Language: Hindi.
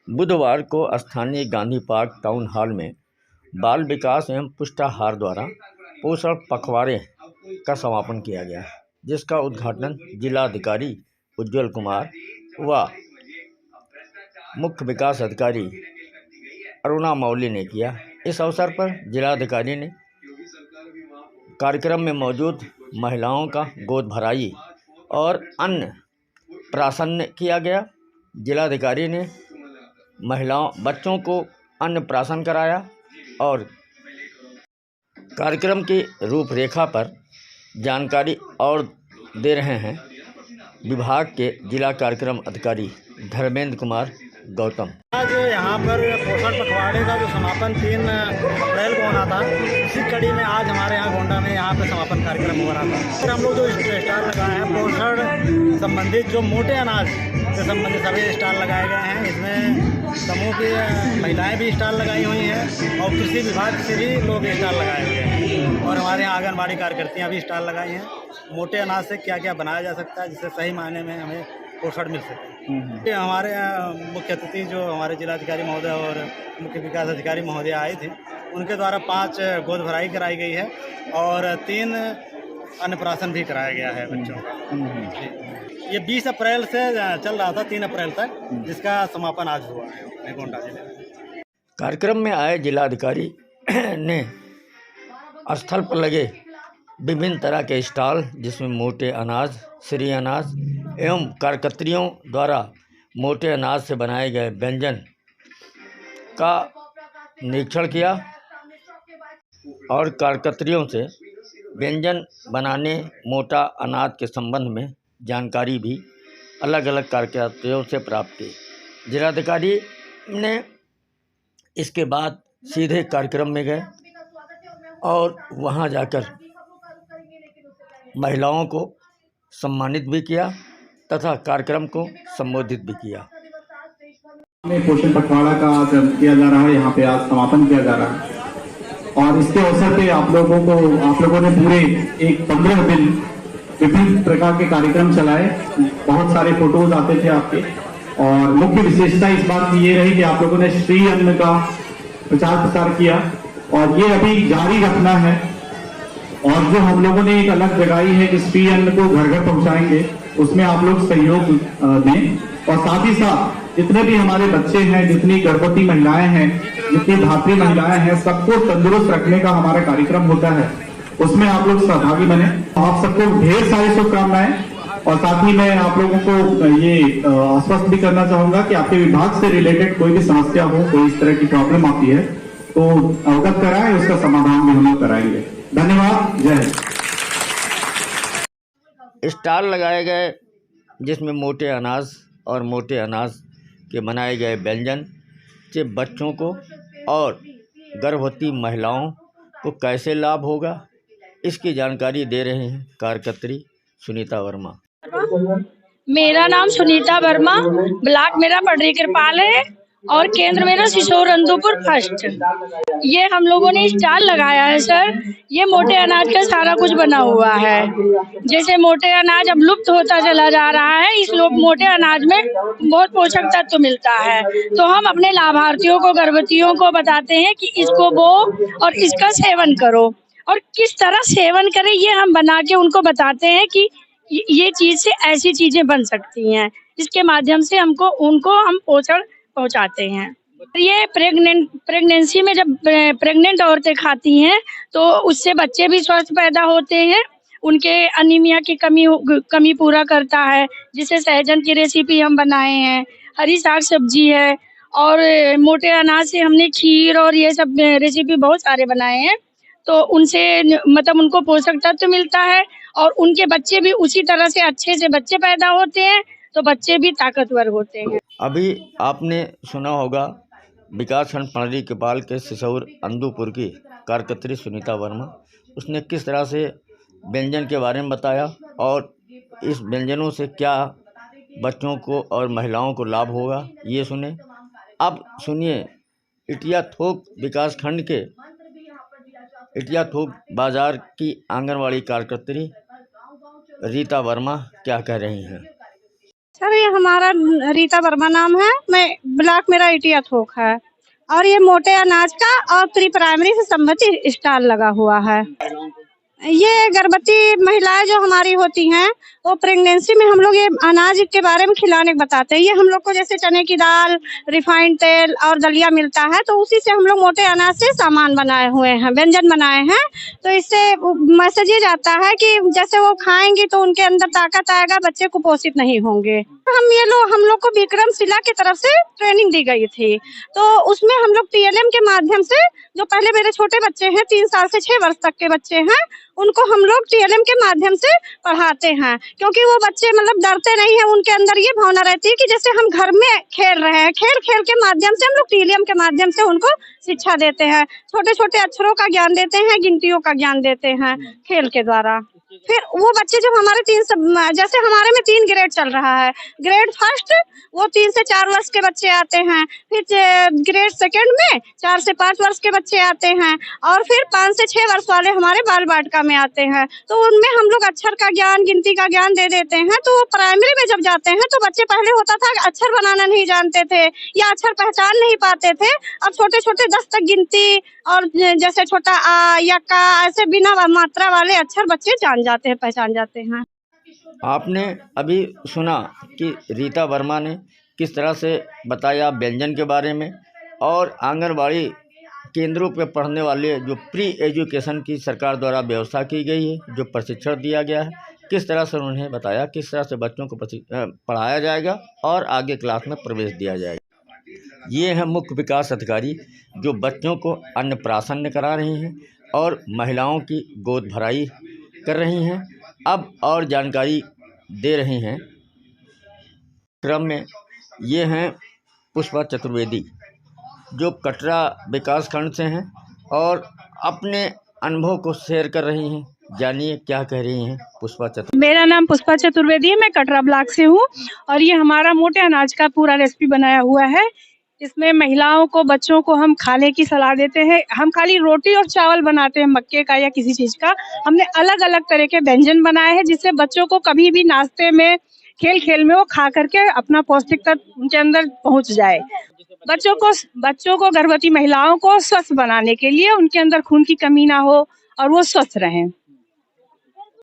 बुधवार को स्थानीय गांधी पार्क टाउन हॉल में बाल विकास एवं पुष्टाहार द्वारा पोषण पखवाड़े का समापन किया गया, जिसका उद्घाटन जिलाधिकारी उज्ज्वल कुमार व मुख्य विकास अधिकारी अरुणा मौली ने किया। इस अवसर पर जिलाधिकारी ने कार्यक्रम में मौजूद महिलाओं का गोद भराई और अन्न प्राशन किया गया। जिलाधिकारी ने बच्चों को अन्न प्राशन कराया और कार्यक्रम की रूपरेखा पर जानकारी और दे रहे हैं विभाग के जिला कार्यक्रम अधिकारी धर्मेंद्र कुमार गौतम। आज यहाँ पर पोषण पखवाड़े का जो समापन 3 अप्रैल को होना था, उसी कड़ी में आज हमारे यहाँ गोंडा में यहाँ पे समापन कार्यक्रम हो रहा था। फिर हम लोग जो स्टॉल लगाए हैं पोषण संबंधित, जो मोटे अनाज से संबंधित सभी स्टॉल लगाए गए हैं। इसमें समूह की महिलाएं भी स्टॉल लगाई हुई हैं और कृषि विभाग से भी लोग स्टॉल लगाए हुए हैं और हमारे यहाँ आंगनबाड़ी कार्यकर्तियाँ भी स्टॉल लगाई हैं। मोटे अनाज से क्या क्या बनाया जा सकता है जिससे सही मायने में हमें पोषण मिल सके। हमारे मुख्य अतिथि जो हमारे जिलाधिकारी महोदय और मुख्य विकास अधिकारी महोदय आए थे, उनके द्वारा 5 गोद भराई कराई गई है और 3 अन्नप्राशन भी कराया गया है बच्चों का। ये 20 अप्रैल से चल रहा था 3 अप्रैल तक, जिसका समापन आज हुआ है गोंडा जिले में। कार्यक्रम में आए जिलाधिकारी ने स्थल पर लगे विभिन्न तरह के स्टॉल, जिसमें मोटे अनाज, श्री अनाज एवं कार्यकर्तियों द्वारा मोटे अनाज से बनाए गए व्यंजन का निरीक्षण किया और कार्यकर्तियों से व्यंजन बनाने मोटा अनाज के संबंध में जानकारी भी अलग अलग कार्यकर्तियों से प्राप्त की। जिलाधिकारी ने इसके बाद सीधे कार्यक्रम में गए और वहां जाकर महिलाओं को सम्मानित भी किया तथा कार्यक्रम को संबोधित भी किया। पोषण पखवाड़ा का आज किया जा रहा है, यहाँ पे आज समापन किया जा रहा है और इसके अवसर पे आप लोगों ने पूरे 15 दिन विभिन्न प्रकार के कार्यक्रम चलाए। बहुत सारे फोटोज आते थे आपके और मुख्य विशेषता इस बात की ये रही कि आप लोगों ने श्री अन्न का प्रचार प्रसार किया और ये अभी जारी रखना है। और जो हम लोगों ने एक अलग जगाई है कि श्री अन्न को घर घर पहुंचाएंगे, उसमें आप लोग सहयोग दें और साथ ही साथ जितने भी हमारे बच्चे हैं, जितनी गर्भवती महिलाएं हैं, जितनी धात्री महिलाएं हैं, सबको तंदुरुस्त रखने का हमारा कार्यक्रम होता है, उसमें आप लोग सहभागी बने। आप सबको ढेर सारी शुभकामनाएं और साथ ही मैं आप लोगों को ये आश्वस्त भी करना चाहूंगा कि आपके विभाग से रिलेटेड कोई भी समस्या हो, कोई इस तरह की प्रॉब्लम आती है तो अवगत कराएं, उसका समाधान भी हम लोग कराएंगे। धन्यवाद। जय हिंद। स्टॉल लगाए गए जिसमें मोटे अनाज और मोटे अनाज के बनाए गए व्यंजन से बच्चों को और गर्भवती महिलाओं को कैसे लाभ होगा, इसकी जानकारी दे रहे हैं कार्यकर्त्री सुनीता वर्मा। मेरा नाम सुनीता वर्मा, ब्लॉक मेरा पडरी कृपाल है और केंद्र मेरा सिसोर अंदुपुर फर्स्ट। ये हम लोगों ने स्टॉल लगाया है सर। ये मोटे अनाज का सारा कुछ बना हुआ है। जैसे मोटे अनाज अब लुप्त होता चला जा रहा है, इस मोटे अनाज में बहुत पोषक तत्व मिलता है, तो हम अपने लाभार्थियों को, गर्भवतियों को बताते हैं कि इसको बो और इसका सेवन करो और किस तरह सेवन करें, ये हम बना के उनको बताते हैं कि ये चीज से ऐसी चीजें बन सकती हैं। इसके माध्यम से उनको हम पोषण पहुंचाते हैं। ये प्रेगनेंसी में जब प्रेग्नेंट औरतें खाती हैं तो उससे बच्चे भी स्वस्थ पैदा होते हैं, उनके अनीमिया की कमी पूरा करता है। जिसे सहजन की रेसिपी हम बनाए हैं, हरी साग सब्जी है और मोटे अनाज से हमने खीर और ये सब रेसिपी बहुत सारे बनाए हैं। तो उनसे मतलब उनको पोषक तत्व मिलता है और उनके बच्चे भी उसी तरह से अच्छे से बच्चे पैदा होते हैं, तो बच्चे भी ताकतवर होते हैं। अभी आपने सुना होगा विकासखंड पडरी कृपाल के सिसौर अंदुपुर की कार्यकर्त्री सुनीता वर्मा, उसने किस तरह से व्यंजन के बारे में बताया और इस व्यंजनों से क्या बच्चों को और महिलाओं को लाभ होगा, ये सुने। अब सुनिए इटिया थोक विकासखंड के इटिया थोक बाजार की आंगनवाड़ी कार्यकर्त्री रीता वर्मा क्या कह रही हैं। सर ये हमारा रीता वर्मा नाम है, मैं ब्लॉक मेरा इटिया थोक है और ये मोटे अनाज का और प्री प्राइमरी से संबंधित स्टॉल लगा हुआ है। ये गर्भवती महिलाएं जो हमारी होती हैं वो प्रेगनेंसी में हम लोग ये अनाज के बारे में खिलाने को बताते हैं। ये हम लोग को जैसे चने की दाल, रिफाइंड तेल और दलिया मिलता है तो उसी से हम लोग मोटे अनाज से सामान बनाए हुए हैं, व्यंजन बनाए हैं। तो इससे मैसेज ये जाता है कि जैसे वो खाएंगी तो उनके अंदर ताकत आएगा, बच्चे कुपोषित नहीं होंगे। हम लोग को विक्रमशिला की तरफ से ट्रेनिंग दी गई थी, तो उसमें हम लोग PLM के माध्यम से, जो पहले मेरे छोटे बच्चे हैं 3 साल से 6 वर्ष तक के बच्चे हैं, उनको हम लोग TLM के माध्यम से पढ़ाते हैं, क्योंकि वो बच्चे मतलब डरते नहीं है, उनके अंदर ये भावना रहती है कि जैसे हम घर में खेल रहे हैं। खेल खेल के माध्यम से हम लोग TLM के माध्यम से उनको शिक्षा देते हैं, छोटे छोटे अक्षरों का ज्ञान देते हैं, गिनतियों का ज्ञान देते हैं खेल के द्वारा। फिर वो बच्चे जब हमारे जैसे हमारे में 3 ग्रेड चल रहा है, ग्रेड फर्स्ट वो 3 से 4 वर्ष के बच्चे आते हैं, फिर ग्रेड सेकंड में 4 से 5 वर्ष के बच्चे आते हैं और फिर 5 से 6 वर्ष वाले हमारे बाल बाटिका में आते हैं। तो उनमें हम लोग अक्षर का ज्ञान, गिनती का ज्ञान दे देते हैं। तो वो प्राइमरी में जब जाते हैं तो बच्चे पहले होता था अक्षर बनाना नहीं जानते थे या अक्षर पहचान नहीं पाते थे, अब छोटे छोटे 10 तक गिनती और जैसे छोटा आ या का ऐसे बिना मात्रा वाले अक्षर बच्चे जान जाते हैं, पहचान जाते हैं। आपने अभी सुना कि रीता वर्मा ने किस तरह से बताया व्यंजन के बारे में, और आंगनबाड़ी केंद्रों पर पढ़ने वाले जो प्री एजुकेशन की सरकार द्वारा व्यवस्था की गई है, जो प्रशिक्षण दिया गया है, किस तरह से उन्होंने बताया किस तरह से बच्चों को पढ़ाया जाएगा और आगे क्लास में प्रवेश दिया जाएगा। ये है मुख्य विकास अधिकारी जो बच्चों को अन्नप्राशन करा रही हैं और महिलाओं की गोद भराई कर रही हैं। अब और जानकारी दे रही हैं क्रम में ये हैं पुष्पा चतुर्वेदी जो कटरा विकास खंड से हैं और अपने अनुभव को शेयर कर रही हैं। जानिए क्या कह रही हैं पुष्पा चतुर्वेदी। मेरा नाम पुष्पा चतुर्वेदी है, मैं कटरा ब्लॉक से हूँ और ये हमारा मोटे अनाज का पूरा रेसिपी बनाया हुआ है। इसमें महिलाओं को, बच्चों को हम खाने की सलाह देते हैं। हम खाली रोटी और चावल बनाते हैं, मक्के का या किसी चीज़ का। हमने अलग अलग तरह के व्यंजन बनाए हैं जिससे बच्चों को कभी भी नाश्ते में, खेल खेल में वो खा करके अपना पौष्टिक तत्व उनके अंदर पहुँच जाए। बच्चों को गर्भवती महिलाओं को स्वस्थ बनाने के लिए उनके अंदर खून की कमी ना हो और वो स्वस्थ रहें।